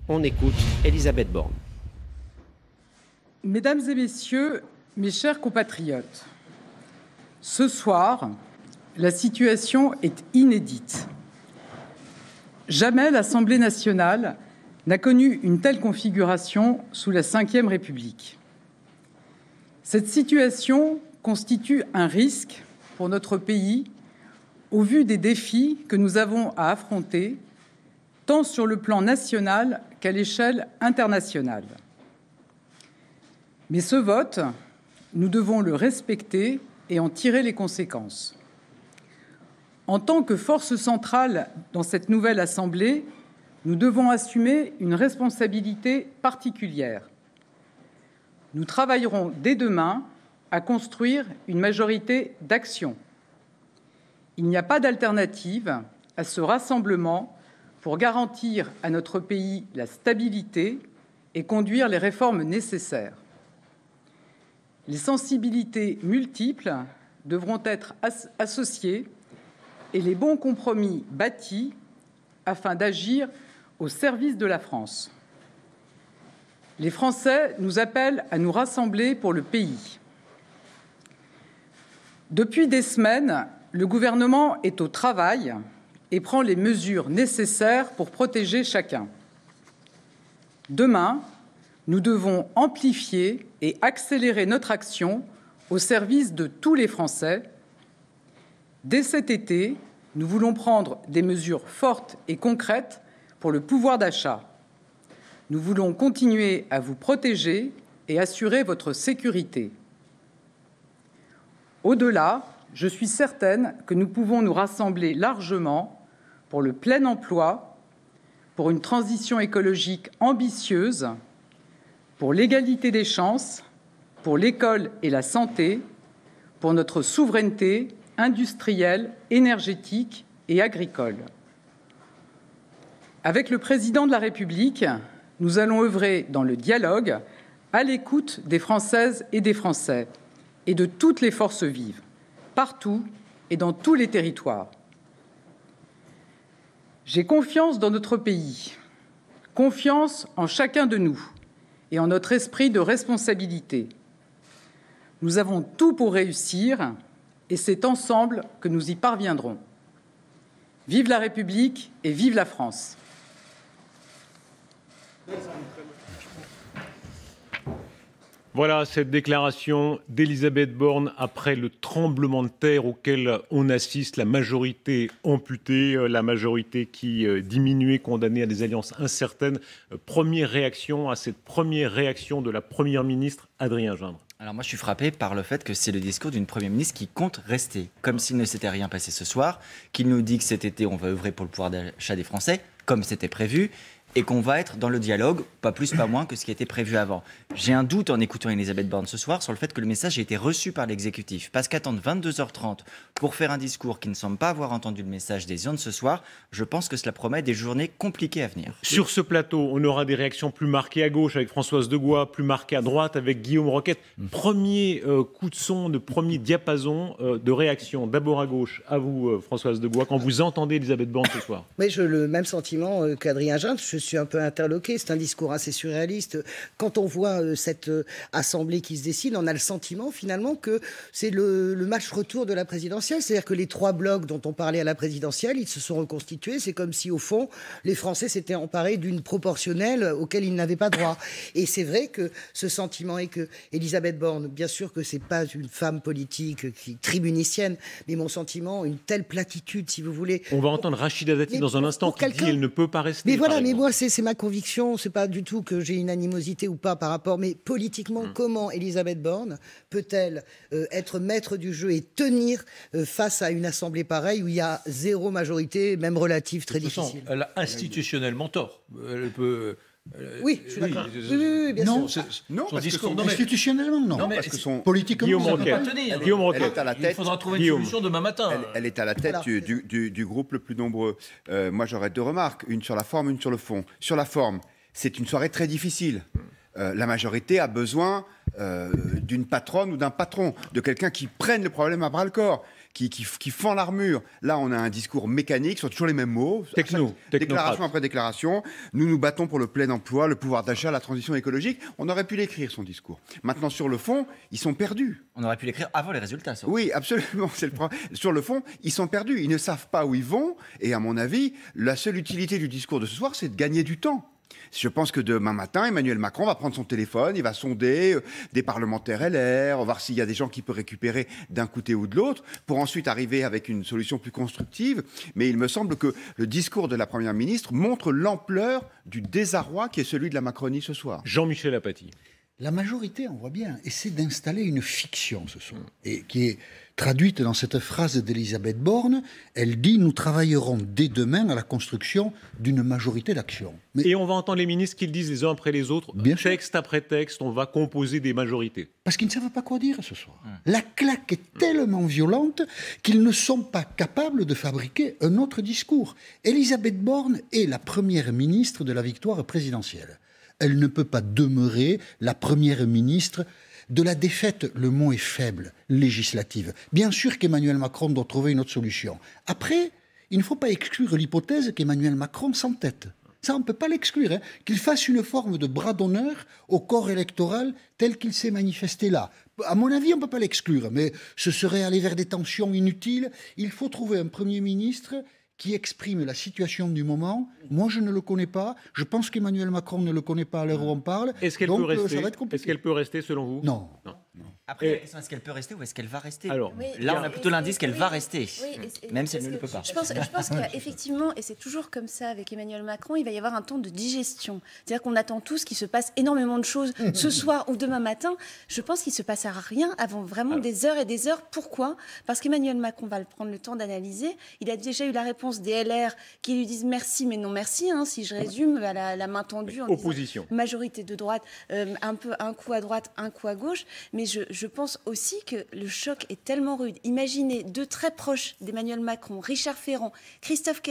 On écoute Elisabeth Borne. Mesdames et messieurs, mes chers compatriotes, ce soir, la situation est inédite. Jamais l'Assemblée nationale n'a connu une telle configuration sous la Ve République. Cette situation constitue un risque pour notre pays au vu des défis que nous avons à affronter, tant sur le plan national qu'à l'échelle internationale. Mais ce vote, nous devons le respecter et en tirer les conséquences. En tant que force centrale dans cette nouvelle Assemblée, nous devons assumer une responsabilité particulière. Nous travaillerons dès demain à construire une majorité d'action. Il n'y a pas d'alternative à ce rassemblement pour garantir à notre pays la stabilité et conduire les réformes nécessaires. Les sensibilités multiples devront être associées et les bons compromis bâtis afin d'agir au service de la France. Les Français nous appellent à nous rassembler pour le pays. Depuis des semaines, le gouvernement est au travail et prend les mesures nécessaires pour protéger chacun. Demain, nous devons amplifier et accélérer notre action au service de tous les Français. Dès cet été, nous voulons prendre des mesures fortes et concrètes pour le pouvoir d'achat. Nous voulons continuer à vous protéger et assurer votre sécurité. Au-delà, je suis certaine que nous pouvons nous rassembler largement pour le plein emploi, pour une transition écologique ambitieuse, pour l'égalité des chances, pour l'école et la santé, pour notre souveraineté industrielle, énergétique et agricole. Avec le Président de la République, nous allons œuvrer dans le dialogue, à l'écoute des Françaises et des Français et de toutes les forces vives, partout et dans tous les territoires. J'ai confiance dans notre pays, confiance en chacun de nous et en notre esprit de responsabilité. Nous avons tout pour réussir et c'est ensemble que nous y parviendrons. Vive la République et vive la France. Voilà cette déclaration d'Elisabeth Borne après le tremblement de terre auquel on assiste, la majorité amputée, la majorité qui diminuait, condamnée à des alliances incertaines. Première réaction à cette première réaction de la Première ministre, Adrien Gindre. Alors moi je suis frappé par le fait que c'est le discours d'une Première ministre qui compte rester, comme s'il ne s'était rien passé ce soir, qu'il nous dit que cet été on va œuvrer pour le pouvoir d'achat des Français, comme c'était prévu, et qu'on va être dans le dialogue, pas plus, pas moins que ce qui était prévu avant. J'ai un doute en écoutant Elisabeth Borne ce soir sur le fait que le message ait été reçu par l'exécutif. Parce qu'attendre 22h30 pour faire un discours qui ne semble pas avoir entendu le message des urnes ce soir, je pense que cela promet des journées compliquées à venir. Sur ce plateau, on aura des réactions plus marquées à gauche avec Françoise Degois, plus marquées à droite avec Guillaume Roquette. Premier coup de son, de premier diapason de réaction. D'abord à gauche, à vous Françoise Degois, quand vous entendez Elisabeth Borne ce soir. Oui, j'ai le même sentiment qu'Adrien Gindre. Je suis un peu interloqué, c'est un discours assez surréaliste. Quand on voit cette assemblée qui se dessine, on a le sentiment finalement que c'est le match retour de la présidentielle. C'est-à-dire que les trois blocs dont on parlait à la présidentielle, ils se sont reconstitués. C'est comme si au fond, les Français s'étaient emparés d'une proportionnelle auquel ils n'avaient pas droit. Et c'est vrai que ce sentiment est que Elisabeth Borne, bien sûr que c'est pas une femme politique tribunicienne, mais mon sentiment, une telle platitude, si vous voulez. On va entendre Rachida Dati dans un instant qui dit qu'elle ne peut pas rester. Mais voilà, mais moi c'est ma conviction, c'est pas du tout que j'ai une animosité ou pas par rapport, mais politiquement, comment Elisabeth Borne peut-elle être maître du jeu et tenir face à une assemblée pareille où il y a zéro majorité, même relative, très difficile. Elle a institutionnellement tort. Elle peut... Oui, je suis d'accord. Oui, bien sûr. Non, parce discours, que institutionnellement, non. parce que son politiquement, Guillaume Roquette. Il faudra trouver une solution demain matin. Elle est à la tête du groupe le plus nombreux. Moi, j'aurais deux remarques, une sur la forme, une sur le fond. Sur la forme, c'est une soirée très difficile. La majorité a besoin d'une patronne ou d'un patron, de quelqu'un qui prenne le problème à bras-le-corps, qui fend l'armure. Là, on a un discours mécanique sur toujours les mêmes mots. Déclaration après déclaration. Nous nous battons pour le plein emploi, le pouvoir d'achat, la transition écologique. On aurait pu l'écrire, son discours. Maintenant, sur le fond, ils sont perdus. On aurait pu l'écrire avant les résultats. Ça. Oui, absolument. C'est le problème. Sur le fond, ils sont perdus. Ils ne savent pas où ils vont. Et à mon avis, la seule utilité du discours de ce soir, c'est de gagner du temps. Je pense que demain matin, Emmanuel Macron va prendre son téléphone, il va sonder des parlementaires LR, on va voir s'il y a des gens qu'il peut récupérer d'un côté ou de l'autre, pour ensuite arriver avec une solution plus constructive. Mais il me semble que le discours de la Première ministre montre l'ampleur du désarroi qui est celui de la Macronie ce soir. Jean-Michel Apathy. La majorité, on voit bien, essaie d'installer une fiction ce soir, et qui est traduite dans cette phrase d'Elisabeth Borne. Elle dit « Nous travaillerons dès demain à la construction d'une majorité d'action ». Et on va entendre les ministres qui le disent les uns après les autres, texte après texte, on va composer des majorités. Parce qu'ils ne savent pas quoi dire ce soir. La claque est tellement violente qu'ils ne sont pas capables de fabriquer un autre discours. Elisabeth Borne est la première ministre de la victoire présidentielle. Elle ne peut pas demeurer la première ministre de la défaite, le mot est faible, législative. Bien sûr qu'Emmanuel Macron doit trouver une autre solution. Après, il ne faut pas exclure l'hypothèse qu'Emmanuel Macron s'entête. Ça, on ne peut pas l'exclure. Hein. Qu'il fasse une forme de bras d'honneur au corps électoral tel qu'il s'est manifesté là. À mon avis, on ne peut pas l'exclure, mais ce serait aller vers des tensions inutiles. Il faut trouver un Premier ministre qui exprime la situation du moment. Moi, je ne le connais pas. Je pense qu'Emmanuel Macron ne le connaît pas à l'heure où on parle. Est-ce qu'elle peut rester ? Est-ce qu'elle peut rester, selon vous ? Non. Après, la question, est-ce qu'elle peut rester ou est-ce qu'elle va rester ? Alors, là, on a plutôt l'indice qu'elle va rester, même si elle ne le peut pas. Je pense qu'effectivement, et c'est toujours comme ça avec Emmanuel Macron, il va y avoir un temps de digestion. C'est-à-dire qu'on attend tous qu'il se passe énormément de choses ce soir ou demain matin. Je pense qu'il ne se passera rien avant vraiment des heures et des heures. Pourquoi ? Parce qu'Emmanuel Macron va prendre le temps d'analyser. Il a déjà eu la réponse des LR qui lui disent merci, mais non merci. Hein, si je résume, à la main tendue en opposition. Disant, majorité de droite, un coup à droite, un coup à gauche. Mais je pense aussi que le choc est tellement rude. Imaginez deux très proches d'Emmanuel Macron, Richard Ferrand, Christophe